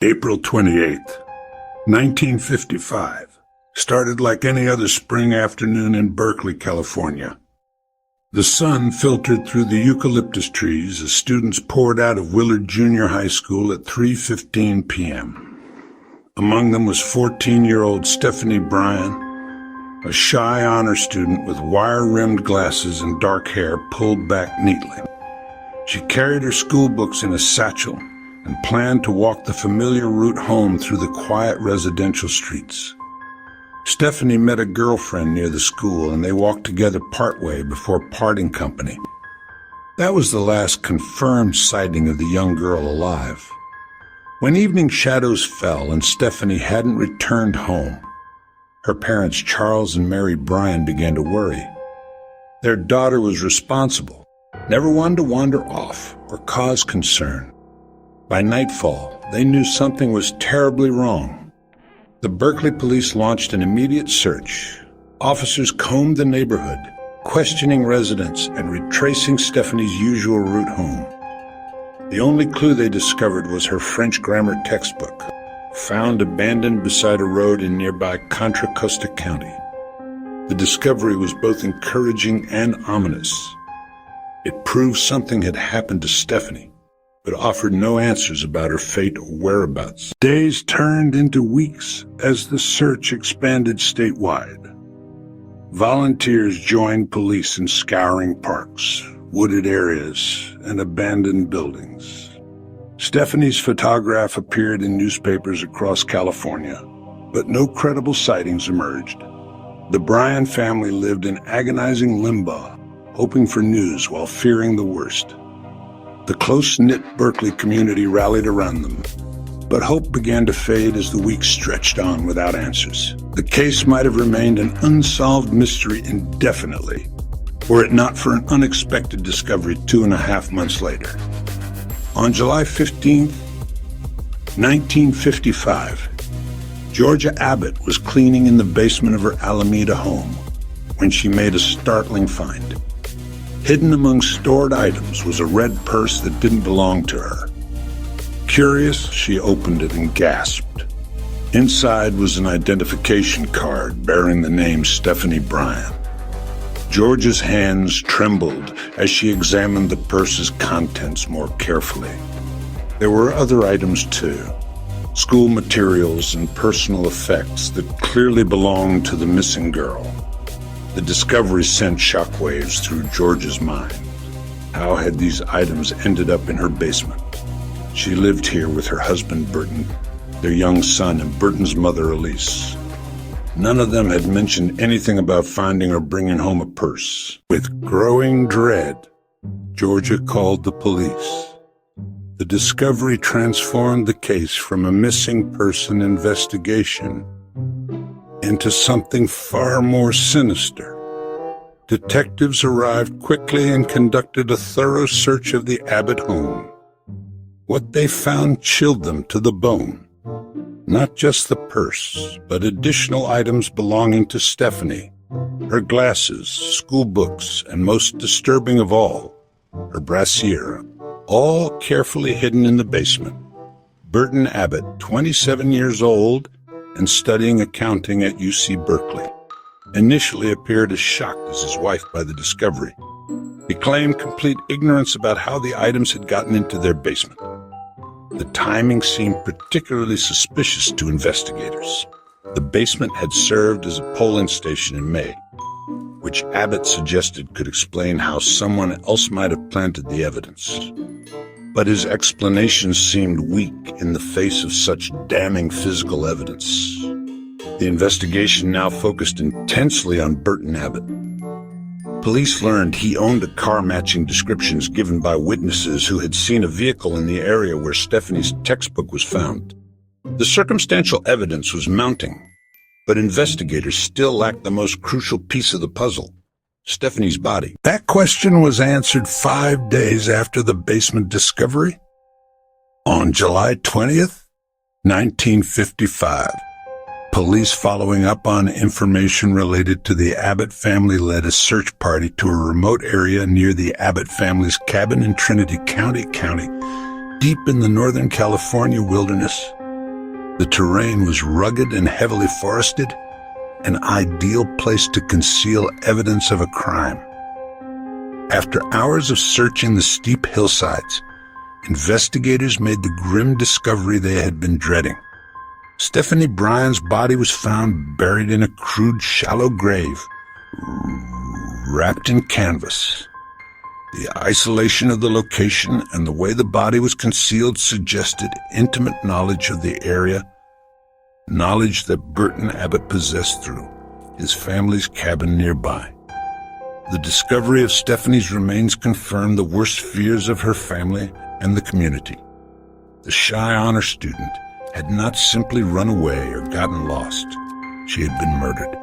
April 28th, 1955, started like any other spring afternoon in Berkeley, California. The sun filtered through the eucalyptus trees as students poured out of Willard Junior High School at 3:15 p.m. Among them was 14-year-old Stephanie Bryan, a shy honor student with wire-rimmed glasses and dark hair pulled back neatly. She carried her school books in a satchel and planned to walk the familiar route home through the quiet residential streets. Stephanie met a girlfriend near the school, and they walked together partway before parting company. That was the last confirmed sighting of the young girl alive. When evening shadows fell and Stephanie hadn't returned home, her parents Charles and Mary Bryan began to worry. Their daughter was responsible, never one to wander off or cause concern. By nightfall, they knew something was terribly wrong. The Berkeley police launched an immediate search. Officers combed the neighborhood, questioning residents and retracing Stephanie's usual route home. The only clue they discovered was her French grammar textbook, found abandoned beside a road in nearby Contra Costa County. The discovery was both encouraging and ominous. It proved something had happened to Stephanie, but offered no answers about her fate or whereabouts. Days turned into weeks as the search expanded statewide. Volunteers joined police in scouring parks, wooded areas, and abandoned buildings. Stephanie's photograph appeared in newspapers across California, but no credible sightings emerged. The Bryan family lived in agonizing limbo, hoping for news while fearing the worst. The close-knit Berkeley community rallied around them, but hope began to fade as the weeks stretched on without answers. The case might have remained an unsolved mystery indefinitely, were it not for an unexpected discovery 2.5 months later. On July 15, 1955, Georgia Abbott was cleaning in the basement of her Alameda home when she made a startling find. Hidden among stored items was a red purse that didn't belong to her. Curious, she opened it and gasped. Inside was an identification card bearing the name Stephanie Bryan. Georgia's hands trembled as she examined the purse's contents more carefully. There were other items too, school materials and personal effects that clearly belonged to the missing girl. The discovery sent shockwaves through Georgia's mind. How had these items ended up in her basement? She lived here with her husband Burton, their young son, and Burton's mother Elise. None of them had mentioned anything about finding or bringing home a purse. With growing dread, Georgia called the police. The discovery transformed the case from a missing person investigation into something far more sinister. Detectives arrived quickly and conducted a thorough search of the Abbott home. What they found chilled them to the bone. Not just the purse, but additional items belonging to Stephanie, her glasses, school books, and most disturbing of all, her brassiere, all carefully hidden in the basement. Burton Abbott, 27 years old and studying accounting at UC Berkeley, initially appeared as shocked as his wife by the discovery. He claimed complete ignorance about how the items had gotten into their basement. The timing seemed particularly suspicious to investigators. The basement had served as a polling station in May, which Abbott suggested could explain how someone else might have planted the evidence. But his explanation seemed weak in the face of such damning physical evidence. The investigation now focused intensely on Burton Abbott. Police learned he owned a car matching descriptions given by witnesses who had seen a vehicle in the area where Stephanie's textbook was found. The circumstantial evidence was mounting, but investigators still lacked the most crucial piece of the puzzle: Stephanie's body. That question was answered 5 days after the basement discovery. On July 20th, 1955, police, following up on information related to the Abbott family, led a search party to a remote area near the Abbott family's cabin in Trinity County, deep in the Northern California wilderness. The terrain was rugged and heavily forested, an ideal place to conceal evidence of a crime. After hours of searching the steep hillsides, investigators made the grim discovery they had been dreading. Stephanie Bryan's body was found buried in a crude, shallow grave, wrapped in canvas. The isolation of the location and the way the body was concealed suggested intimate knowledge of the area, knowledge that Burton Abbott possessed through his family's cabin nearby. The discovery of Stephanie's remains confirmed the worst fears of her family and the community. The shy honor student had not simply run away or gotten lost. She had been murdered.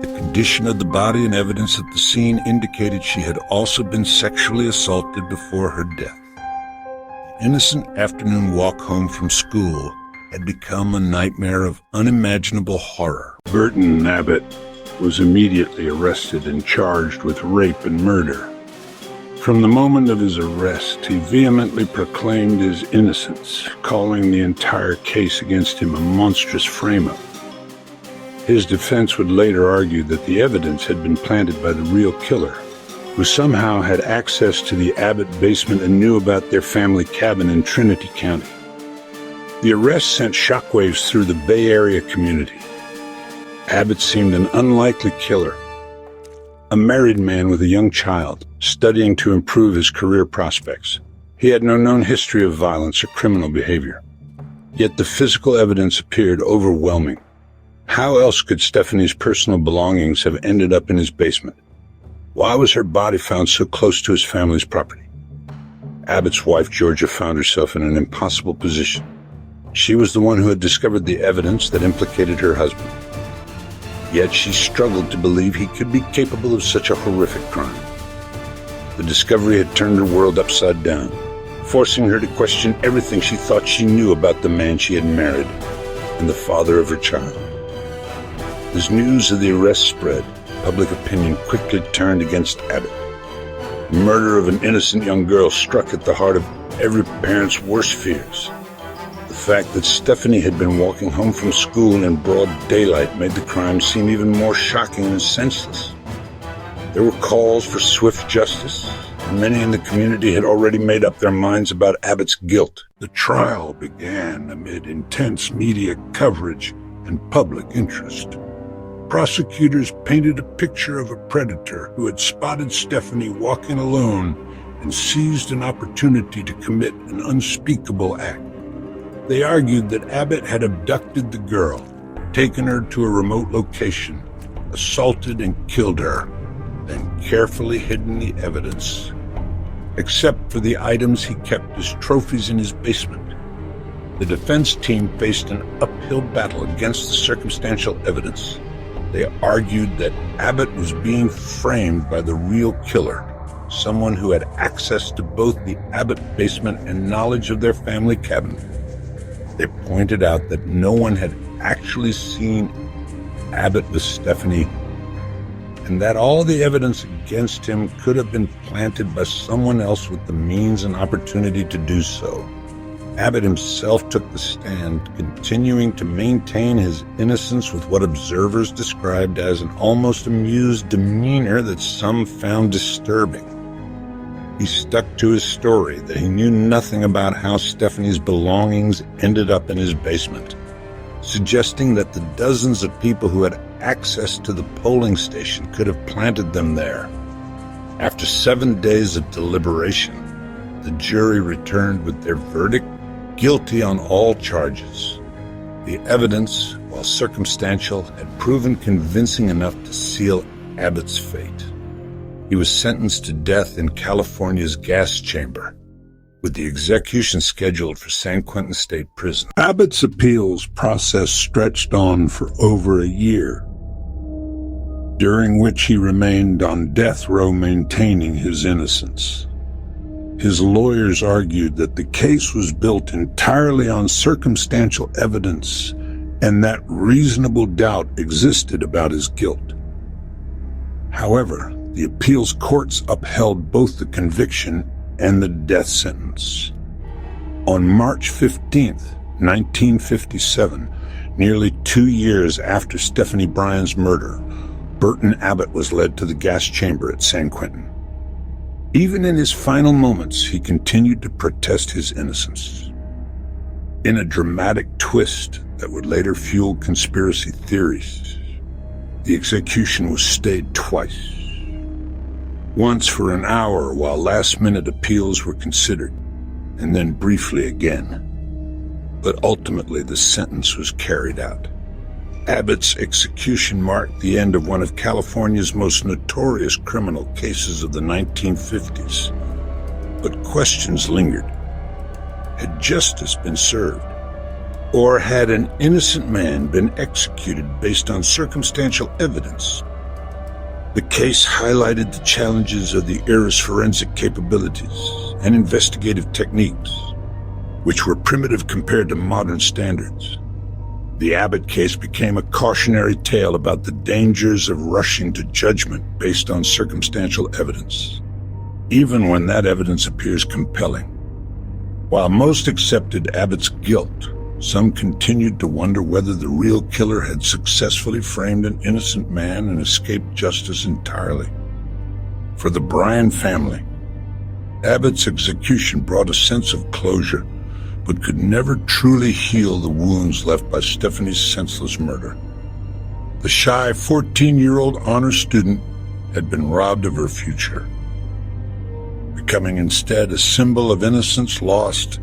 The condition of the body and evidence at the scene indicated she had also been sexually assaulted before her death. The innocent afternoon walk home from school had become a nightmare of unimaginable horror. Burton Abbott was immediately arrested and charged with rape and murder. From the moment of his arrest, he vehemently proclaimed his innocence, calling the entire case against him a monstrous frame-up. His defense would later argue that the evidence had been planted by the real killer, who somehow had access to the Abbott basement and knew about their family cabin in Trinity County. The arrest sent shockwaves through the Bay Area community. Abbott seemed an unlikely killer, a married man with a young child, studying to improve his career prospects. He had no known history of violence or criminal behavior. Yet the physical evidence appeared overwhelming. How else could Stephanie's personal belongings have ended up in his basement? Why was her body found so close to his family's property? Abbott's wife, Georgia, found herself in an impossible position. She was the one who had discovered the evidence that implicated her husband. Yet she struggled to believe he could be capable of such a horrific crime. The discovery had turned her world upside down, forcing her to question everything she thought she knew about the man she had married and the father of her child. As news of the arrest spread, public opinion quickly turned against Abbott. The murder of an innocent young girl struck at the heart of every parent's worst fears. The fact that Stephanie had been walking home from school in broad daylight made the crime seem even more shocking and senseless. There were calls for swift justice, and many in the community had already made up their minds about Abbott's guilt. The trial began amid intense media coverage and public interest. Prosecutors painted a picture of a predator who had spotted Stephanie walking alone and seized an opportunity to commit an unspeakable act. They argued that Abbott had abducted the girl, taken her to a remote location, assaulted and killed her, then carefully hidden the evidence, except for the items he kept as trophies in his basement. The defense team faced an uphill battle against the circumstantial evidence. They argued that Abbott was being framed by the real killer, someone who had access to both the Abbott basement and knowledge of their family cabin. They pointed out that no one had actually seen Abbott with Stephanie, and that all the evidence against him could have been planted by someone else with the means and opportunity to do so. Abbott himself took the stand, continuing to maintain his innocence with what observers described as an almost amused demeanor that some found disturbing. He stuck to his story that he knew nothing about how Stephanie's belongings ended up in his basement, suggesting that the dozens of people who had access to the polling station could have planted them there. After 7 days of deliberation, the jury returned with their verdict, guilty on all charges. The evidence, while circumstantial, had proven convincing enough to seal Abbott's fate. He was sentenced to death in California's gas chamber, with the execution scheduled for San Quentin State Prison. Abbott's appeals process stretched on for over a year, during which he remained on death row maintaining his innocence. His lawyers argued that the case was built entirely on circumstantial evidence and that reasonable doubt existed about his guilt. However, the appeals courts upheld both the conviction and the death sentence. On March 15th, 1957, nearly 2 years after Stephanie Bryan's murder, Burton Abbott was led to the gas chamber at San Quentin. Even in his final moments, he continued to protest his innocence. In a dramatic twist that would later fuel conspiracy theories, the execution was stayed twice. Once for an hour while last-minute appeals were considered, and then briefly again. But ultimately the sentence was carried out. Abbott's execution marked the end of one of California's most notorious criminal cases of the 1950s. But questions lingered. Had justice been served? Or had an innocent man been executed based on circumstantial evidence? The case highlighted the challenges of the era's forensic capabilities and investigative techniques, which were primitive compared to modern standards. The Abbott case became a cautionary tale about the dangers of rushing to judgment based on circumstantial evidence, even when that evidence appears compelling. While most accepted Abbott's guilt, some continued to wonder whether the real killer had successfully framed an innocent man and escaped justice entirely. For the Bryan family, Abbott's execution brought a sense of closure, but could never truly heal the wounds left by Stephanie's senseless murder. The shy 14-year-old honor student had been robbed of her future, becoming instead a symbol of innocence lost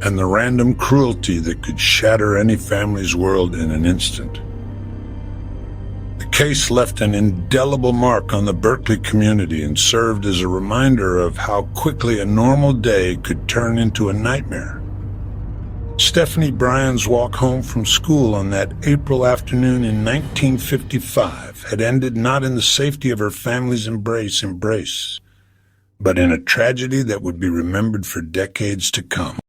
and the random cruelty that could shatter any family's world in an instant. The case left an indelible mark on the Berkeley community and served as a reminder of how quickly a normal day could turn into a nightmare. Stephanie Bryan's walk home from school on that April afternoon in 1955 had ended not in the safety of her family's embrace, but in a tragedy that would be remembered for decades to come.